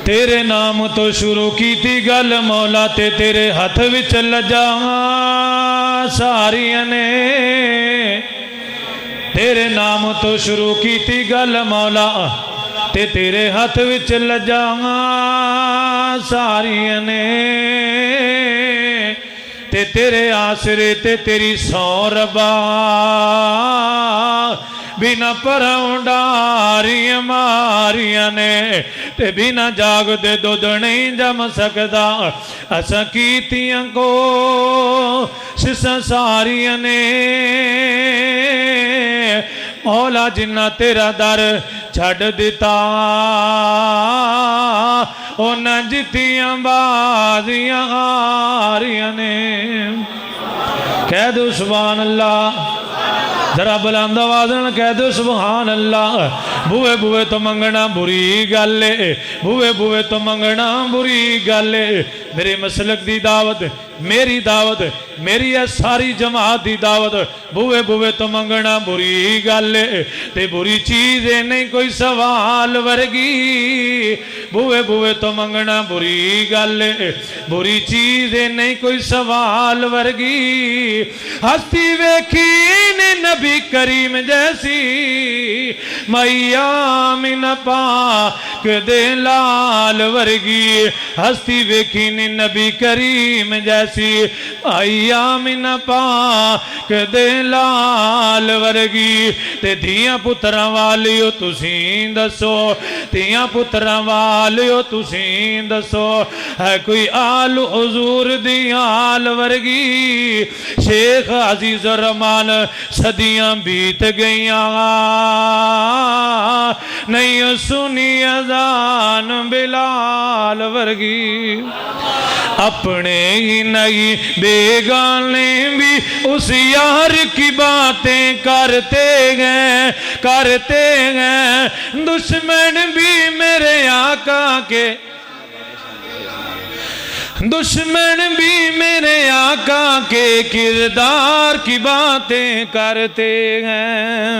तेरे नाम तो शुरू की थी गल मौला ते तेरे हथ विच लजावां सारियां ने। तेरे नाम तो शुरू की थी गल मौला ते तेरे हथ विच लजावां सारियां ने। ते तेरे आसरे ते तेरी सौ रबा बिना परौं डारियां मारियां ने। ते बिना जाग दे दुध नहीं जम सकदा असां कीतियां को सिसां सारियां ने। मौला जिन्ना तेरा दर छड़ दिता उन्हां जित्तियां बाजियां हारियां ने। कह दो सुभान अल्लाह, जरा बुलंद आवाज़ नाल कह दो सुभान अल्लाह। बूहे बूहे तो मंगना बुरी गल है, बूहे बूहे तो मंगना बुरी गल है। मेरे मसलक दी दावत, मेरी दावत, मेरी है सारी जमात दी दावत। बूहे बूहे तो मंगना बुरी गल है ते बुरी चीज़ है नहीं कोई सवाल वर्गी। बूहे बूहे तो मंगना बुरी गल है, बुरी चीज़ है नहीं कोई सवाल वर्गी। हस्ती वेखी ने नबी करीम जैसी मैया मिन पाक दे लाल वर्गी। हस्ती वेखी ने नबी करीम जैसी मैया मिन पाक दे लाल वर्गी। ते धियां पुत्रां वालियो तुसीं दसो, धियां पुत्रां वालियो तुसीं दसो है कोई आल हुजूर दी आल वर्गी। शेख अजीज रहमान सदियां बीत गईयां नहीं सुनी अजान बिलाल वर्गी। अपने ही नहीं बेगाने भी उस यार की बातें करते हैं, करते हैं। दुश्मन भी मेरे आका के, दुश्मन भी मेरे आका के किरदार की बातें करते हैं।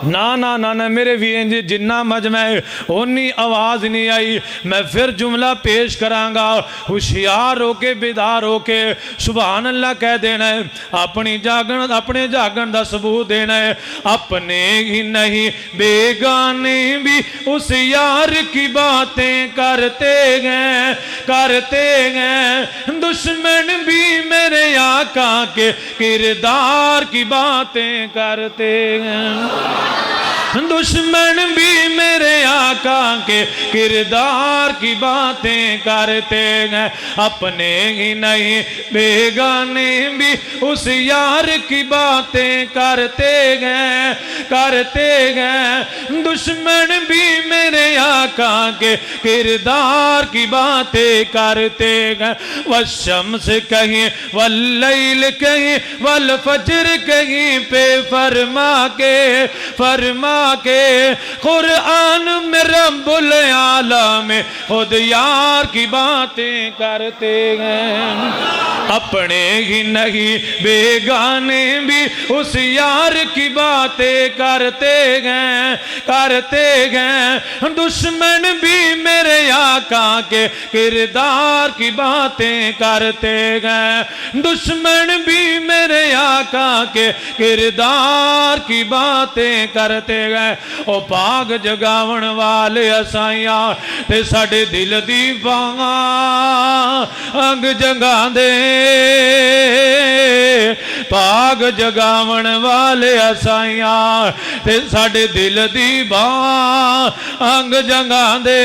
ना ना ना ना मेरे वीर जी जिन्ना मजमा है उन्नी आवाज़ नहीं आई। मैं फिर जुमला पेश करांगा, होशियार होके बेदार होके सुभान अल्लाह कह देना है। अपनी जागन, अपने जागन का सबूत देना है। अपने ही नहीं बेगाने भी उस यार की बातें करते हैं, करते हैं। दुश्मन भी मेरे आका के किरदार की बातें करते हैं। दुश्मन भी मेरे आका के किरदार की बातें करते हैं। अपने ही नहीं बेगाने भी उस यार की बातें करते हैं, करते हैं। दुश्मन भी मेरे आका के किरदार की बातें करते हैं। वशम्स कहीं वल्लैल कहीं वल फजर कहीं पे फरमा के, फरमा के कुरान में रब्बुल आलम में खुद यार की बातें करते हैं। अपने ही नहीं बेगाने भी उस यार की बातें करते हैं, करते हैं। दुश्मन भी मेरे आका के किरदार की बातें करते हैं। दुश्मन भी मेरे आका के किरदार की बातें करते हैं। ओ पाग जगावन वाले असाइया ते साडे दिल दी बांग जगा दे। पाग जगावन वाले असाइया ते साडे दिल दी बांग जगा दे।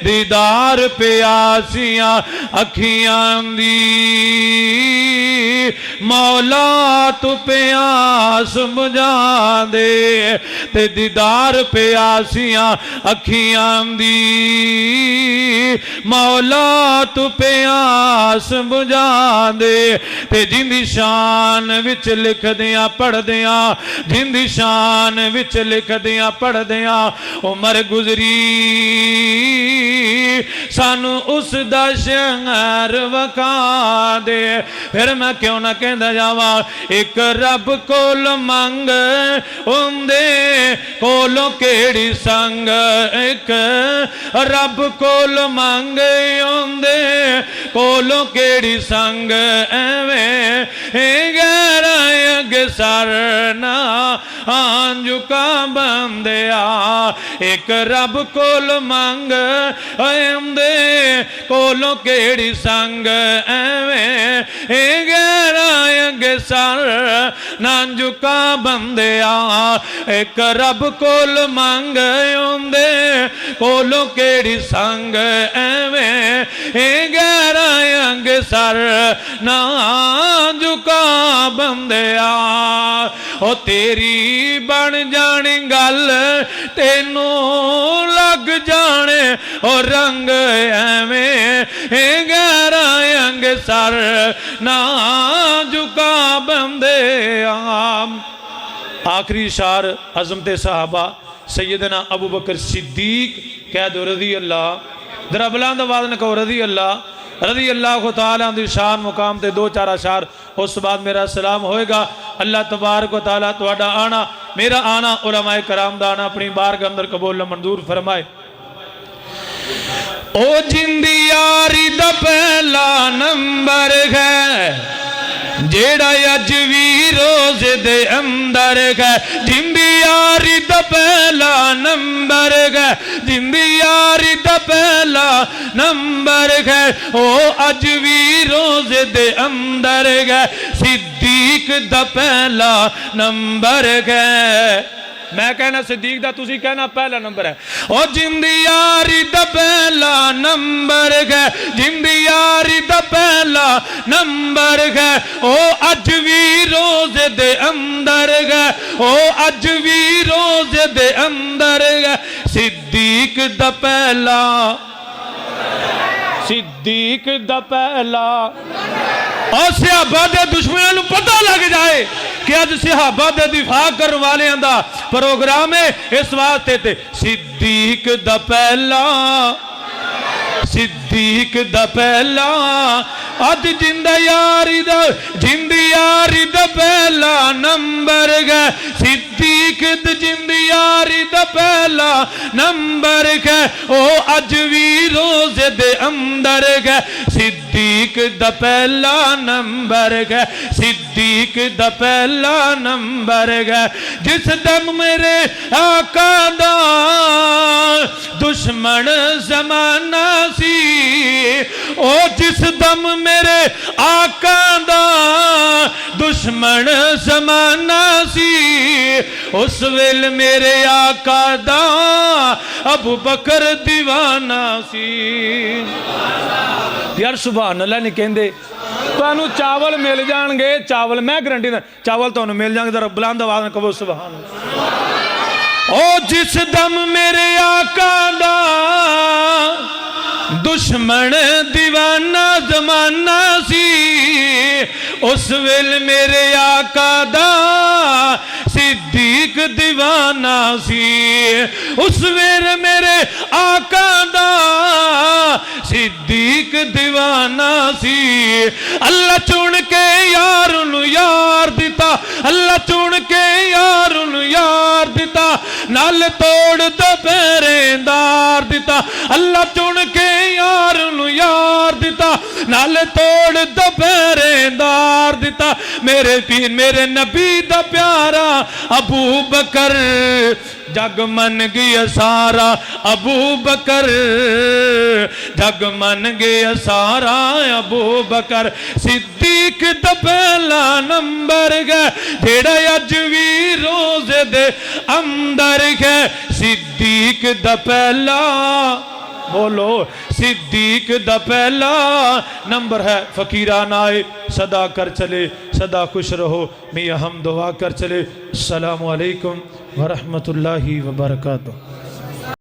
दीदार प्यासियां अखियां दी मौला तू प्यास बुझा दे। ते दीदार प्यासियां अखियां दी मौला तू प्यास बुझा दे। ते जिंदी शान विच लिख दियां पढ़ दियां, जिंदी शान विच लिख दियां पढ़ दियां उमर गुजरी सानू उस दा शहर वखा दे। फिर मैं क्यों ना कहंदा जावां, एक रब कोल मंग उंदे कोलों केड़ी संग, एक रब कोल मंग उंदे कोलों केड़ी संग, एवें गैरा अगे सरना झुका बंदिया। एक रब कोल मंग उंदे कोलों केड़ी संग, एवें गैरा अगे सर ना झुका बंदिया। एक रब कोल मंग उंदे कोलों केड़ी संग, एवें गैरा अगे सर ना झुका बंदिया। ओ तेरी बन जानी गल तेनू लग जाने ओ रंग, एवें गैरा अंग सर ना झुका बंदिया। आखिरी शार अज़मत सहाबा सैयदना अबू बकर सिद्दीक कह दो रज़ी अल्लाह। जरा बुलंद आवाज़ न कहो रज़ी अल्लाह तआला दी शान मुकाम ते दो चार अशार, उस बाद मेरा सलाम होएगा। अल्लाह तबारक व तआला तुहाडा आना मेरा आना उलमाए कराम दा आना अपनी बारगाह अंदर कबूल मंजूर फरमाए। ओ जिंदी यारी दा पहला नंबर है जेड़ा अज भी रोज़े दे अंदर है। जिंदी यारी दा पहला नंबर है, जिंदी यारी दा पहला नंबर है। ओ अज भी रोज़े दे अंदर है, सिद्दीक दा पहला नंबर है। मैं कहना सिद्दीक दा, तुसी कहना पहला नंबर है। ओ जिंदी यारी दा पहला नंबर है, जिंदी यारी दा पहला नंबर है। ओ अज भी रोज़े दे अंदर है, ओ अज भी रोज़े दे अंदर है। सिद्दीक दा पहला, सिद्दीक दा पहला। और सहाबा दे दुश्मनों को पता लग जाए कि अज सहाबा दे दिफा करने वाले दा प्रोग्राम है, इस वास्ते ते सिद्दीक दा पहला, सिद्दीक दा पहला। अज जिंदा यारी दा, जिंदी यारी दा पहला नंबर है। सिद्दीक द जिंदी यारी दा पहला नंबर है। ओ अज भी रोज़े दे अंदर है, सिद्दीक दा पहला नंबर है, सिद्दीक दा पहला नंबर है। जिस दम मेरे आका दा दुश्मन जमाना सी, ओ जिस दम मेरे आका दा दुश्मन जमाना सी, उस वेल मेरे आका दा अबू बकर दीवाना सी। यार सुभान अल्लाह नहीं कहते, तुहानू चावल मिल जाएंगे, चावल मैं गारंटी ना चावल तुहानू मिल जाएंगे। जरा बुलंद आवाज़ में कहो सुभान अल्लाह। ओ जिस दम मेरे आका दा दुश्मन दीवाना जमाना सी, उस वेल मेरे आका दा सिद्दीक दीवाना सी। उस वेल मेरे आका दा सिद्दीक दीवाना सी। अल्लाह चुन के यार नू यार दिता, अल्लाह चुन के यार नू यार दिता, नाल तोड़ दो पहरेदार दिता। अल्लाह चुन के यार नू यार दिता, नाल तोड़ दो पहरेदार दिता। मेरे पीर मेरे नबी दा प्यारा अबू बकर जग मन गया सारा, अबू बकर जग मन गया सारा। अबू बकर सिद्दीक दा पहला नंबर है, जेड़ा अज भी रोज़े दे अंदर है। सिद्दीक दा पहला, बोलो सिद्दीक दा पहला नंबर है। फकीराना आए सदा कर चले, सदा खुश रहो, मियाँ हम दुआ कर चले। अस्सलामु अलैकुम वरहमतुल्लाहि वबरकातुहू।